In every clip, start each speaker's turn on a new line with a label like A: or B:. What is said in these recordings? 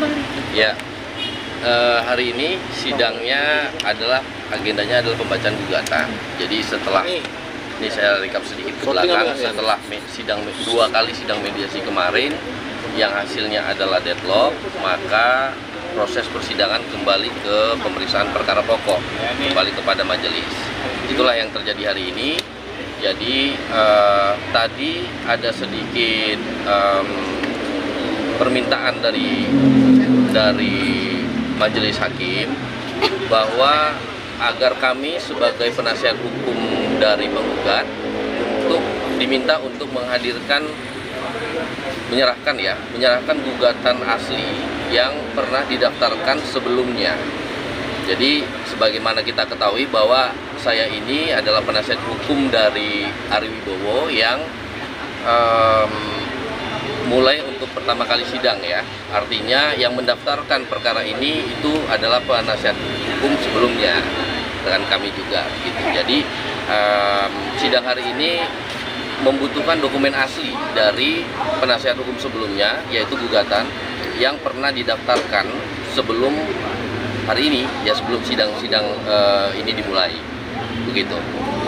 A: Bang?
B: Ya, hari ini sidangnya agendanya adalah pembacaan gugatan. Jadi setelah ini saya rekap sedikit ke belakang, setelah dua kali sidang mediasi kemarin yang hasilnya adalah deadlock, maka proses persidangan kembali ke pemeriksaan perkara pokok, kembali kepada majelis. Itulah yang terjadi hari ini. Jadi tadi ada sedikit permintaan dari majelis hakim bahwa agar kami sebagai penasihat hukum dari penggugat diminta untuk menyerahkan gugatan asli yang pernah didaftarkan sebelumnya. Jadi sebagaimana kita ketahui bahwa saya ini adalah penasihat hukum dari Ari Wibowo yang mulai untuk pertama kali sidang ya. Artinya yang mendaftarkan perkara ini itu adalah penasihat hukum sebelumnya dengan kami juga gitu. Jadi sidang hari ini membutuhkan dokumen asli dari penasihat hukum sebelumnya, yaitu gugatan yang pernah didaftarkan sebelum hari ini ya, sebelum sidang ini dimulai begitu.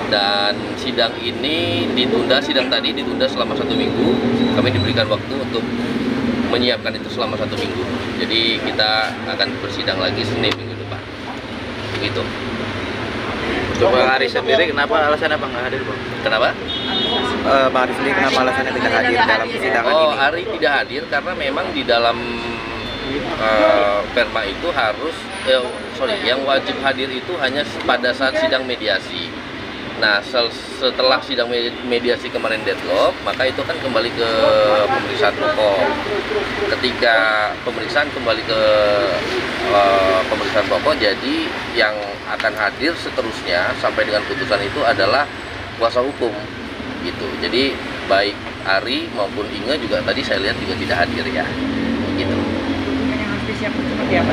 B: Dan sidang ini sidang tadi ditunda selama 1 minggu. Kami diberikan waktu untuk menyiapkan itu selama 1 minggu. Jadi kita akan bersidang lagi Senin minggu depan. Begitu.
C: Untuk Bang Ari sendiri, kenapa alasannya Bang nggak hadir, Bang?
B: Kenapa?
C: Bang Ari sendiri kenapa alasannya tidak hadir dalam persidangan ini?
B: Ari tidak hadir karena memang di dalam perma itu harus, yang wajib hadir itu hanya pada saat sidang mediasi. Nah, setelah sidang mediasi kemarin deadlock, maka itu kan kembali ke pemeriksaan pokok. Ketika pemeriksaan kembali ke pemeriksaan pokok, jadi yang akan hadir seterusnya sampai dengan putusan itu adalah kuasa hukum, gitu. Jadi baik Ari maupun Inge juga tadi saya lihat juga tidak hadir ya, gitu.
A: Dokumen yang harus disiapkan seperti apa?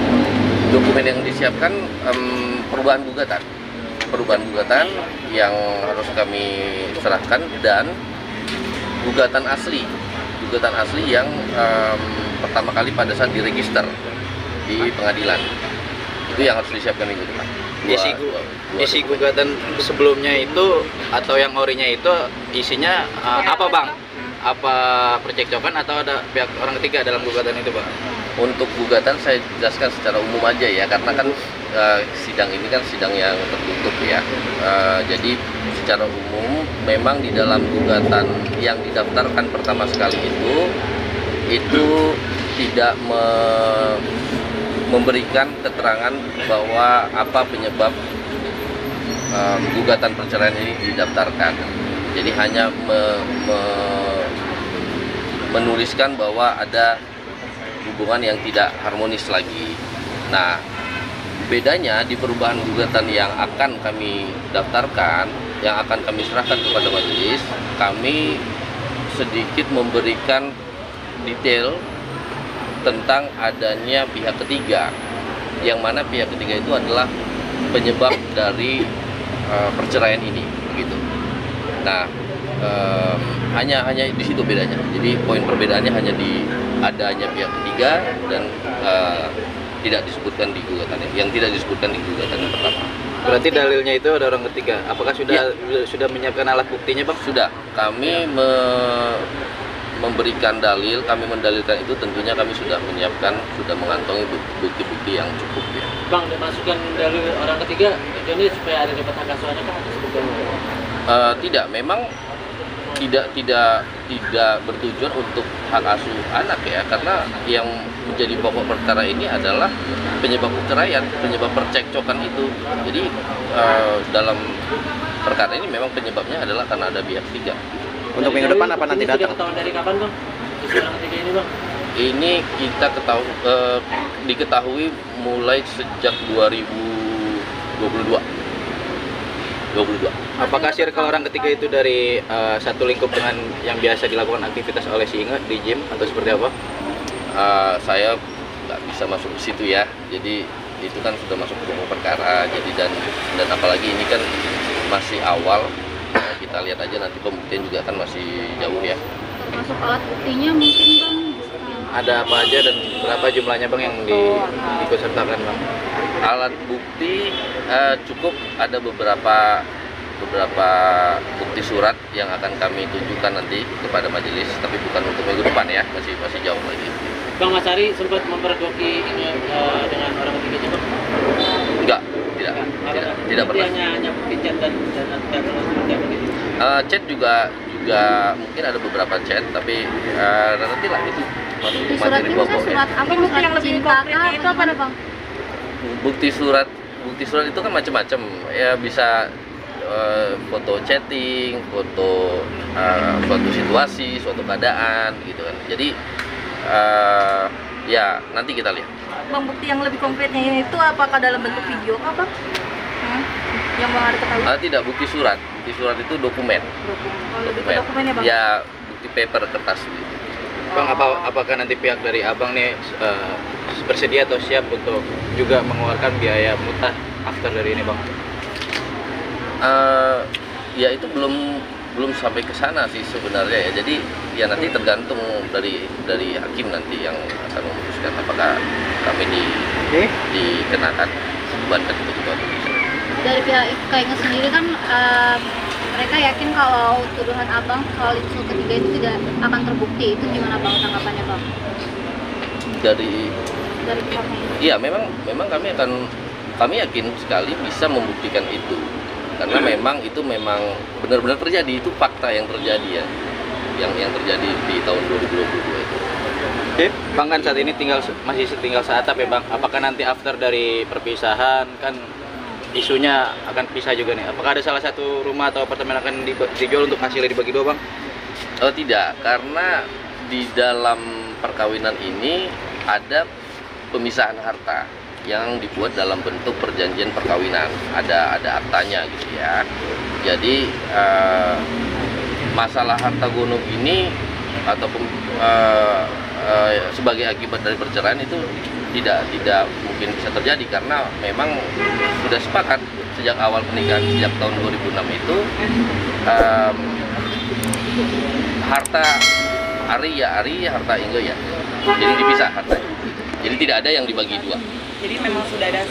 B: Dokumen yang disiapkan perubahan gugatan yang harus kami serahkan dan gugatan asli yang pertama kali pada saat diregister di pengadilan, itu yang harus disiapkan minggu depan.
C: Isi gugatan sebelumnya itu atau yang orinya itu isinya apa Bang? Apa percekcokan atau ada pihak orang ketiga dalam gugatan itu Bang?
B: Untuk gugatan saya jelaskan secara umum aja ya, karena kan sidang ini kan sidang yang tertutup ya. Jadi secara umum memang di dalam gugatan yang didaftarkan pertama sekali itu tidak memberikan keterangan bahwa apa penyebab gugatan perceraian ini didaftarkan. Jadi hanya menuliskan bahwa ada hubungan yang tidak harmonis lagi. Nah, bedanya di perubahan gugatan yang akan kami daftarkan, yang akan kami serahkan kepada majelis, kami sedikit memberikan detail tentang adanya pihak ketiga, yang mana pihak ketiga itu adalah penyebab dari perceraian ini, begitu. Nah, hanya di situ bedanya. Jadi poin perbedaannya hanya di adanya pihak ketiga dan tidak disebutkan di gugatannya, yang tidak disebutkan di gugatan yang pertama.
C: Berarti dalilnya itu ada orang ketiga. Apakah sudah menyiapkan alat buktinya Bang?
B: Sudah. Kami memberikan dalil, kami mendalilkan itu tentunya kami sudah menyiapkan, sudah mengantongi bukti-bukti yang cukup ya.
D: Bang, dimasukkan dalil orang ketiga tujuannya supaya ada dapat hak asuhnya kan atau sebetulnya?
B: Tidak, memang tidak bertujuan untuk hak asuh anak ya, karena yang menjadi pokok perkara ini adalah penyebab perceraian, penyebab percekcokan itu. Jadi dalam perkara ini memang penyebabnya adalah karena ada pihak ketiga.
C: Untuk minggu depan apa nanti datang?
D: Ketahuan dari kapan Bang? Orang ketiga ini Bang?
B: Ini kita diketahui mulai sejak 2022.
C: Apakah circle orang ketiga itu dari satu lingkup dengan yang biasa dilakukan aktivitas oleh si Inge di gym atau seperti apa?
B: Saya nggak bisa masuk ke situ ya. Jadi itu kan sudah masuk ke pokok perkara. Jadi dan apalagi ini kan masih awal. Kita lihat aja nanti pembuktian juga kan masih jauh ya.
A: Masuk alat buktinya mungkin Bang,
C: ada apa aja dan berapa jumlahnya bang yang diikutsertakan bang?
B: Alat bukti cukup ada beberapa bukti surat yang akan kami tunjukkan nanti kepada majelis, tapi bukan untuk minggu depan ya, masih jauh lagi.
D: Bang Mas Ari sempat mempergoki ini dengan orang ketiga juga?
B: Enggak, tidak pernah.
D: Hanya bukti chat dan seperti apa gitu?
B: Chat juga mungkin ada beberapa chat, tapi nanti lah itu
E: Di surat
B: materi
E: itu
B: pokok ya.
E: surat apa?
A: Bukti
E: Surat
A: yang lebih
E: cinta
A: konkretnya
E: kah?
A: itu apa,
E: Bagaimana, Bang?
B: Bukti surat itu kan macam-macam ya, bisa foto chatting, foto suatu situasi, suatu keadaan gitu kan. Jadi ya nanti kita lihat.
A: Bang, bukti yang lebih konkretnya itu apakah dalam bentuk video kah, Bang? Yang Bang Ari ketahui?
B: Tidak, bukti surat itu dokumen.
A: Oh, lebih ke dokumennya, Bang?
B: Ya, bukti paper kertas gitu.
C: Bang, apakah nanti pihak dari abang nih bersedia atau siap untuk juga mengeluarkan biaya mutah after dari ini bang?
B: Ya itu belum sampai ke sana sih sebenarnya ya. Jadi ya nanti tergantung dari hakim nanti yang akan memutuskan apakah kami dikenakan bebankan itu atau tidak.
E: Dari pihak IKN sendiri kan mereka yakin kalau tuduhan abang soal isu ketiga itu tidak akan terbukti. Itu gimana bang tanggapannya bang?
B: Dari
E: pihaknya?
B: Iya, memang kami yakin sekali bisa membuktikan itu. Karena memang itu benar-benar terjadi, itu fakta yang terjadi ya. Yang terjadi di tahun 2022 itu.
C: Oke, bang kan saat ini masih tinggal seatap ya bang. Apakah nanti after dari perpisahan kan isunya akan pisah juga nih? Apakah ada salah satu rumah atau apartemen akan dijual untuk hasilnya dibagi dua bang?
B: Oh tidak, karena di dalam perkawinan ini ada pemisahan harta yang dibuat dalam bentuk perjanjian perkawinan, ada aktanya gitu ya. Jadi masalah harta gonok ini ataupun sebagai akibat dari perceraian itu tidak mungkin bisa terjadi karena memang sudah sepakat sejak awal pernikahan sejak tahun 2006 itu harta Ari ya Ari, harta Inge ya. Jadi dipisah hartanya. Jadi tidak ada yang dibagi dua.
A: Jadi memang sudah ada